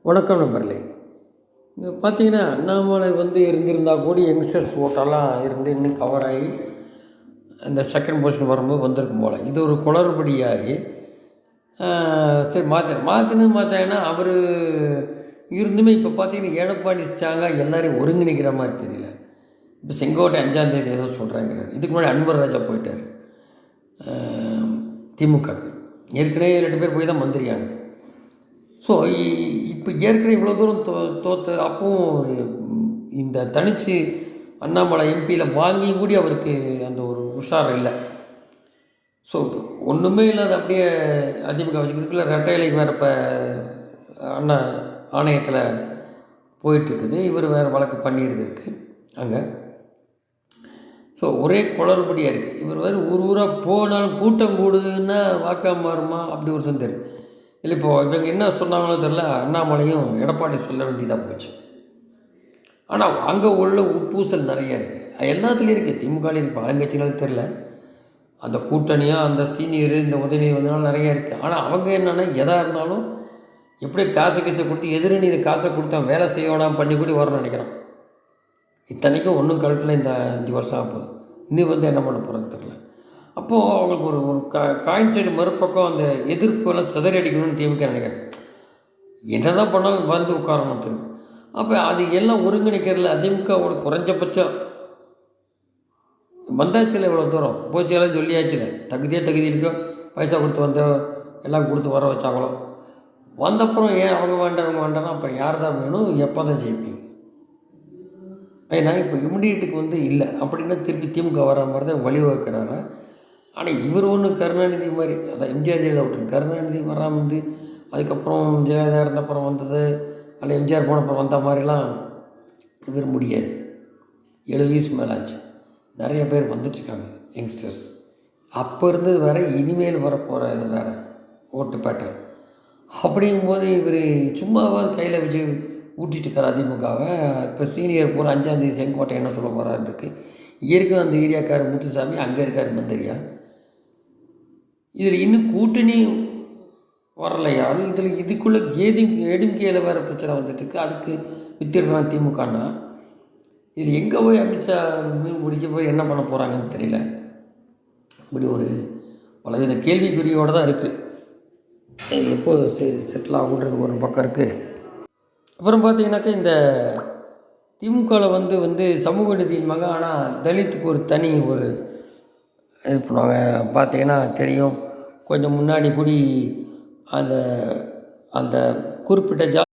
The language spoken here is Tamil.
வணக்கம் நண்பர்களே. இங்கே பார்த்தீங்கன்னா அண்ணாமலை இருந்திருந்தால் கூட யங்ஸ்டர்ஸ் ஓட்டெல்லாம் இருந்து இன்னும் கவர் ஆகி இந்த செகண்ட் பொசிஷன் வரும்போது வந்திருக்கும் போல். இது ஒரு குளறுபடியாகி சரி மாற்றினா அவர் இருந்துமே இப்போ பார்த்தீங்கன்னா எடப்பாடி ஸ்ட்ராங்காக எல்லோரையும் ஒருங்கிணைக்கிற மாதிரி தெரியல. இப்போ செங்கோட்டை 5ஆம் தேதி ஏதோ சொல்கிறாங்கிறார். இதுக்கு முன்னாடி அன்வர் ராஜா போயிட்டார் திமுகவுக்கு. ஏற்கனவே 2 பேர் போய் தான் மந்திரியானது. ஸோ இப்போ ஏற்கனவே இவ்வளோ தூரம் தோற்று அப்பவும் இந்த தனித்து அண்ணாமலை எம்பியில் வாங்கி கூடி அவருக்கு அந்த ஒரு உஷார் இல்லை. ஸோ ஒன்றுமே இல்லாத அப்படியே அதிமுக வச்சுக்கிறதுக்குள்ள ரெட்டைலைக்கு வேறு இப்போ அண்ணா ஆணையத்தில் போயிட்டுருக்குது. இவர் வேறு வழக்கு பண்ணியிருந்துருக்கு அங்கே. ஸோ ஒரே குளறுபடியாக இருக்குது. இவர் ஊராக போனாலும் கூட்டம் கூடுதுன்னா வாக்காக மாறுமா அப்படி ஒரு சந்தேகம். இல்லை இவங்க என்ன சொன்னாங்களோ தெரில, அண்ணாமலையும் எடப்பாடி சொல்ல வேண்டியதாக போச்சு. ஆனால் அங்கே உள்ள உட்பூசல் நிறைய இருக்குது. எல்லாத்துலேயும் இருக்குது. திமுகலையும் இருக்குது, ஆளுங்கட்சிகளும் தெரில. அந்த கூட்டணியாக அந்த சீனியரு இந்த உதவி வந்தனால நிறையா இருக்குது. ஆனால் அவங்க என்னென்னா எதாக இருந்தாலும் எப்படியே காசை கொடுத்து எதிரணியில் காசை கொடுத்தா வேலை செய்யணும் பண்ணி கூடி வரணும்னு நினைக்கிறான். இத்தனைக்கும் ஒன்றும் கழட்டில் இந்த 5 வருஷம் ஆகுது. இன்னும் என்ன பண்ண போகிறது தெரில. அப்போது அவங்களுக்கு ஒரு காயின் சைடு மறுபக்கம் அந்த எதிர்ப்புலாம் சிதறி அடிக்கணும்னு திமுக நினைக்கிறேன். என்ன தான் பண்ணாலும் வந்து உட்காரணும் திரும்ப. அப்போ அது எல்லாம் ஒருங்கிணைக்கிறதுல அதிமுகவோட குறைஞ்சபட்சம் வந்தாச்சில் இவ்வளோ தூரம் போச்செல்லாம் சொல்லியாச்சுல. தகுதி இருக்கோ பைசா கொடுத்து வந்த எல்லாம் கொடுத்து வர வச்சாங்களோ. வந்தப்புறம் ஏன் அவங்க வேண்டாம்னா அப்புறம் யார் தான் வேணும், எப்போ தான் ஜெயிப்பீங்க? ஏன்னா இப்போ இமிடியேட்டுக்கு இல்லை அப்படின்னா திருப்பி திமுக வர மாதிரி தான் வழிவகுக்கிறாரு. ஆனால் இவர் ஒன்று கருணாநிதி மாதிரி, அதான் எம்ஜிஆர் ஜெயலலிதா விட்டு கருணாநிதி வராமல் அதுக்கப்புறம் ஜெயலலிதா இருந்தப்புறம் வந்தது, அல்ல எம்ஜிஆர் போனப்புறம் வந்த மாதிரிலாம் இவர் முடியாது. 70 வயசு மேலே ஆச்சு. நிறைய பேர் வந்துட்டுருக்காங்க யங்ஸ்டர்ஸ். அப்போ இருந்தது வேறு, இனிமேல் வரப்போகிற இது வேறு ஓட்டு பேட்டர்ன். அப்படிங்கும்போது இவர் சும்மாவாது கையில் வச்சு ஊட்டிகிட்டு இருக்கார் அதிமுகவை. இப்போ சீனியர் பூரா 5ஆம் தேதி செங்கோட்டை என்ன சொல்ல போகிறாரு இருக்குது. இயற்கை அந்த ஏரியாக்கார் முத்துசாமி அங்கே இருக்கார் மந்திரியா. இதில் இன்னும் கூட்டணி வரலை யாரும். இதில் இதுக்குள்ளே ஏடிஎம்கேயில் வேறு பிரச்சனை வந்துட்டுருக்கு. அதுக்கு வித்திடுறான் திமுகன்னா. இதில் எங்கே போய் அமித்ஷா மீன் பிடிக்க போய் என்ன பண்ண போகிறாங்கன்னு தெரியல. இப்படி ஒரு பலவித கேள்விக்குறியோடு தான் இருக்குது. எப்போ செட்டில் ஆகுன்றது ஒரு பக்கம் இருக்குது. அப்புறம் பார்த்தீங்கன்னாக்கா இந்த திமுகவில் சமூக நீதின்பாங்க. ஆனால் தலித்துக்கு ஒரு தனி ஒரு இது பண்ணுவாங்க. பார்த்தீங்கன்னா தெரியும், கொஞ்சம் முன்னாடி கூடி அந்த அந்த குறிப்பிட்ட